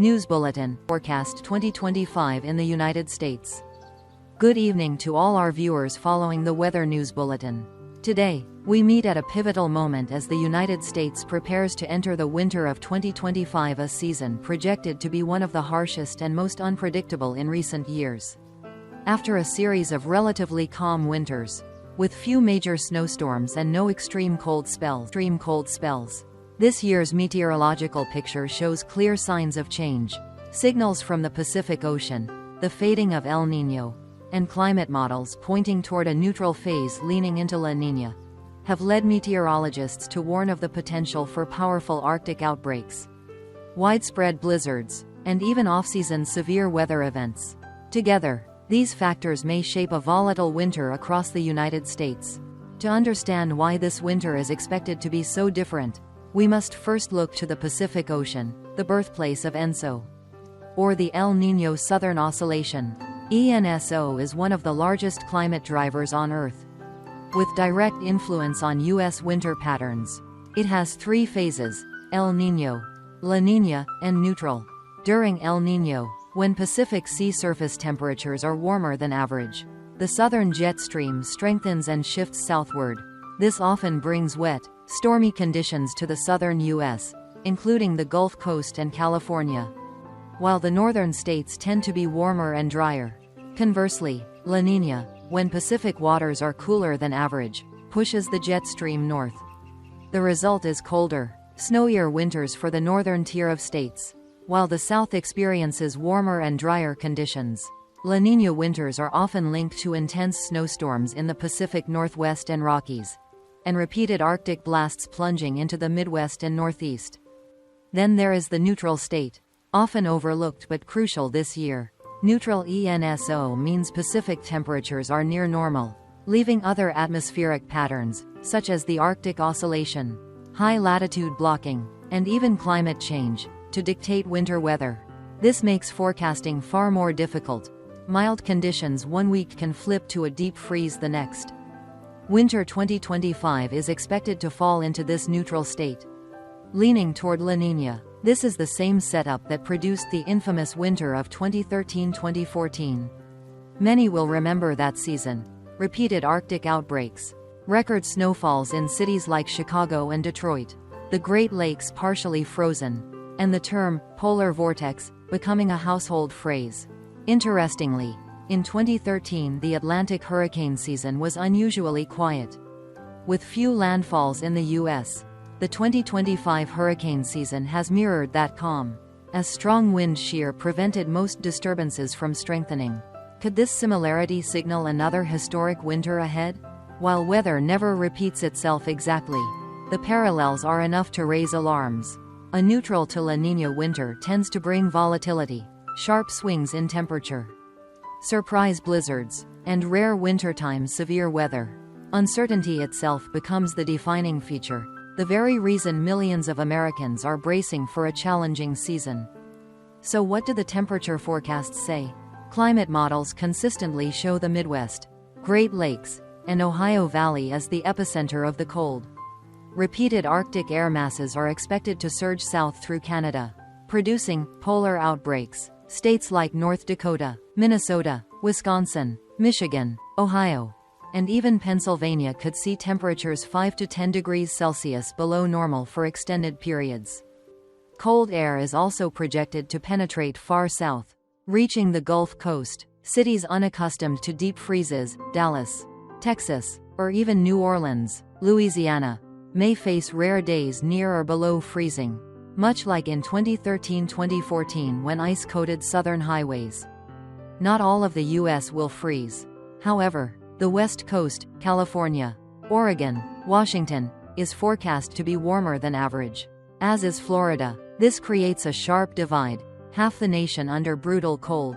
News Bulletin, Forecast 2025 in the United States. Good evening to all our viewers following the Weather News Bulletin. Today, we meet at a pivotal moment as the United States prepares to enter the winter of 2025, a season projected to be one of the harshest and most unpredictable in recent years. After a series of relatively calm winters, with few major snowstorms and no extreme cold spells, this year's meteorological picture shows clear signs of change. Signals from the Pacific Ocean, the fading of El Niño, and climate models pointing toward a neutral phase leaning into La Niña, have led meteorologists to warn of the potential for powerful Arctic outbreaks, widespread blizzards, and even off-season severe weather events. Together, these factors may shape a volatile winter across the United States. To understand why this winter is expected to be so different, we must first look to the Pacific Ocean, the birthplace of ENSO, or the El Niño Southern Oscillation. ENSO is one of the largest climate drivers on Earth, with direct influence on U.S. winter patterns. It has three phases: El Niño, La Niña, and neutral. During El Niño, when Pacific sea surface temperatures are warmer than average, the southern jet stream strengthens and shifts southward. This often brings wet, stormy conditions to the southern U.S., including the Gulf Coast and California, while the northern states tend to be warmer and drier. Conversely, La Niña, when Pacific waters are cooler than average, pushes the jet stream north. The result is colder, snowier winters for the northern tier of states, while the south experiences warmer and drier conditions. La Niña winters are often linked to intense snowstorms in the Pacific Northwest and Rockies, and repeated Arctic blasts plunging into the Midwest and Northeast. Then there is the neutral state, often overlooked but crucial this year. Neutral ENSO means Pacific temperatures are near normal, leaving other atmospheric patterns, such as the Arctic Oscillation, high latitude blocking, and even climate change, to dictate winter weather. This makes forecasting far more difficult. Mild conditions one week can flip to a deep freeze the next. Winter 2025 is expected to fall into this neutral state, leaning toward La Niña. This is the same setup that produced the infamous winter of 2013-2014. Many will remember that season. Repeated Arctic outbreaks, record snowfalls in cities like Chicago and Detroit, the Great Lakes partially frozen, and the term polar vortex becoming a household phrase. Interestingly, in 2013 the Atlantic hurricane season was unusually quiet, with few landfalls in the U.S. The 2025 hurricane season has mirrored that calm, as strong wind shear prevented most disturbances from strengthening. Could this similarity signal another historic winter ahead? While weather never repeats itself exactly, the parallels are enough to raise alarms. A neutral to La Niña winter tends to bring volatility, sharp swings in temperature, surprise blizzards, and rare wintertime severe weather. Uncertainty itself becomes the defining feature, the very reason millions of Americans are bracing for a challenging season. So what do the temperature forecasts say? Climate models consistently show the Midwest, Great Lakes, and Ohio Valley as the epicenter of the cold. Repeated Arctic air masses are expected to surge south through Canada, producing polar outbreaks. States like North Dakota, Minnesota, Wisconsin, Michigan, Ohio, and even Pennsylvania could see temperatures 5 to 10 degrees Celsius below normal for extended periods. Cold air is also projected to penetrate far south, reaching the Gulf Coast. Cities unaccustomed to deep freezes, Dallas, Texas, or even New Orleans, Louisiana, may face rare days near or below freezing, much like in 2013-2014 when ice coated southern highways. Not all of the U.S. will freeze. However, the West Coast, California, Oregon, Washington, is forecast to be warmer than average, as is Florida. This creates a sharp divide, half the nation under brutal cold,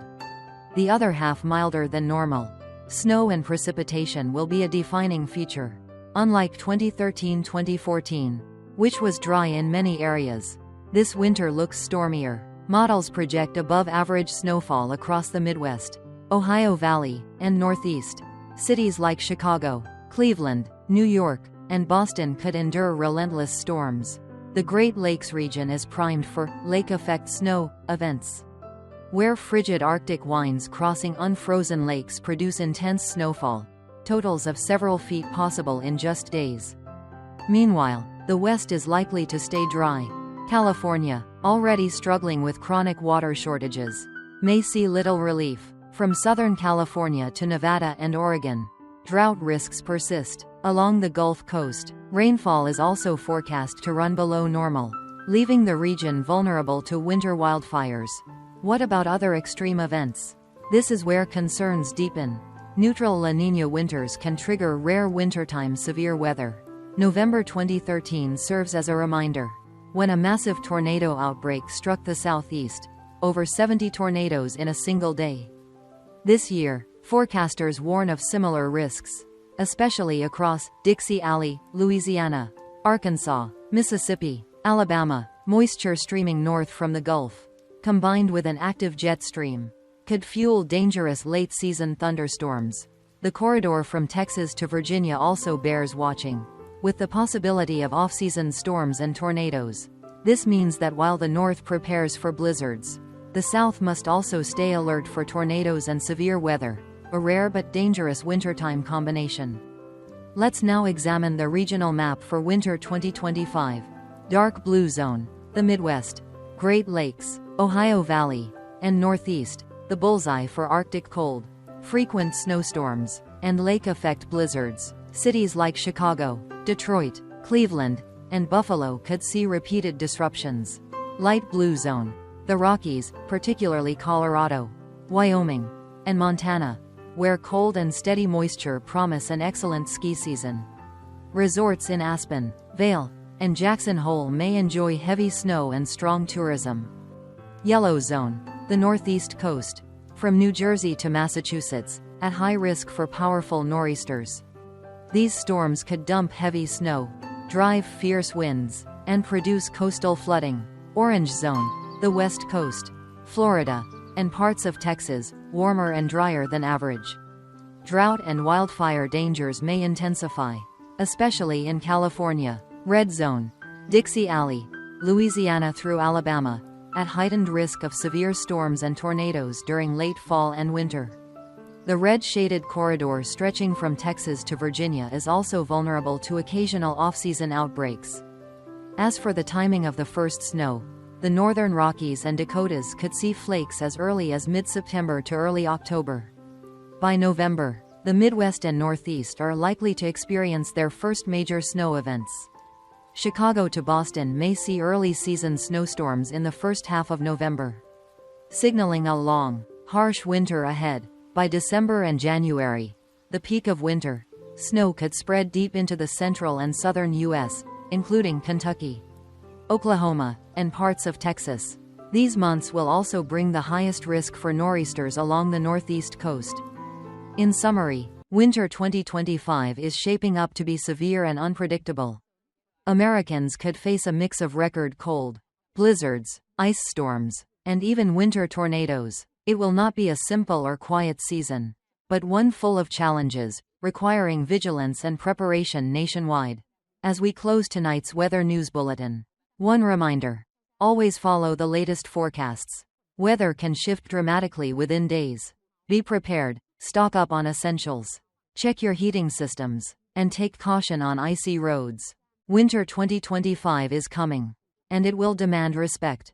the other half milder than normal. Snow and precipitation will be a defining feature. Unlike 2013-2014, which was dry in many areas, this winter looks stormier. Models project above-average snowfall across the Midwest, Ohio Valley, and Northeast. Cities like Chicago, Cleveland, New York, and Boston could endure relentless storms. The Great Lakes region is primed for lake effect snow events, where frigid Arctic winds crossing unfrozen lakes produce intense snowfall, totals of several feet possible in just days. Meanwhile, the West is likely to stay dry. California, already struggling with chronic water shortages, may see little relief. From Southern California to Nevada and Oregon, drought risks persist. Along the Gulf Coast, rainfall is also forecast to run below normal, leaving the region vulnerable to winter wildfires. What about other extreme events? This is where concerns deepen. Neutral La Niña winters can trigger rare wintertime severe weather. November 2013 serves as a reminder. When a massive tornado outbreak struck the southeast, over 70 tornadoes in a single day. This year, forecasters warn of similar risks, especially across Dixie Alley, Louisiana, Arkansas, Mississippi, Alabama. Moisture streaming north from the Gulf, combined with an active jet stream, could fuel dangerous late-season thunderstorms. The corridor from Texas to Virginia also bears watching, with the possibility of off-season storms and tornadoes. This means that while the North prepares for blizzards, the South must also stay alert for tornadoes and severe weather, a rare but dangerous wintertime combination. Let's now examine the regional map for winter 2025. Dark blue zone, the Midwest, Great Lakes, Ohio Valley, and Northeast, the bullseye for Arctic cold, frequent snowstorms, and lake effect blizzards. Cities like Chicago, Detroit, Cleveland, and Buffalo could see repeated disruptions. Light blue zone, the Rockies, particularly Colorado, Wyoming, and Montana, where cold and steady moisture promise an excellent ski season. Resorts in Aspen, Vail, and Jackson Hole may enjoy heavy snow and strong tourism. Yellow zone, the Northeast coast, from New Jersey to Massachusetts, at high risk for powerful nor'easters. These storms could dump heavy snow, drive fierce winds, and produce coastal flooding. Orange zone, the West Coast, Florida, and parts of Texas, warmer and drier than average. Drought and wildfire dangers may intensify, especially in California. Red zone, Dixie Alley, Louisiana through Alabama, at heightened risk of severe storms and tornadoes during late fall and winter. The red shaded corridor stretching from Texas to Virginia is also vulnerable to occasional off-season outbreaks. As for the timing of the first snow, the northern Rockies and Dakotas could see flakes as early as mid-September to early October. By November, the Midwest and Northeast are likely to experience their first major snow events. Chicago to Boston may see early season snowstorms in the first half of November, signaling a long, harsh winter ahead. By December and January, the peak of winter, snow could spread deep into the central and southern U.S., including Kentucky, Oklahoma, and parts of Texas. These months will also bring the highest risk for nor'easters along the northeast coast. In summary, winter 2025 is shaping up to be severe and unpredictable. Americans could face a mix of record cold, blizzards, ice storms, and even winter tornadoes. It will not be a simple or quiet season, but one full of challenges, requiring vigilance and preparation nationwide. As we close tonight's weather news bulletin, one reminder: always follow the latest forecasts. Weather can shift dramatically within days. Be prepared, stock up on essentials, check your heating systems, and take caution on icy roads. Winter 2025 is coming, and it will demand respect.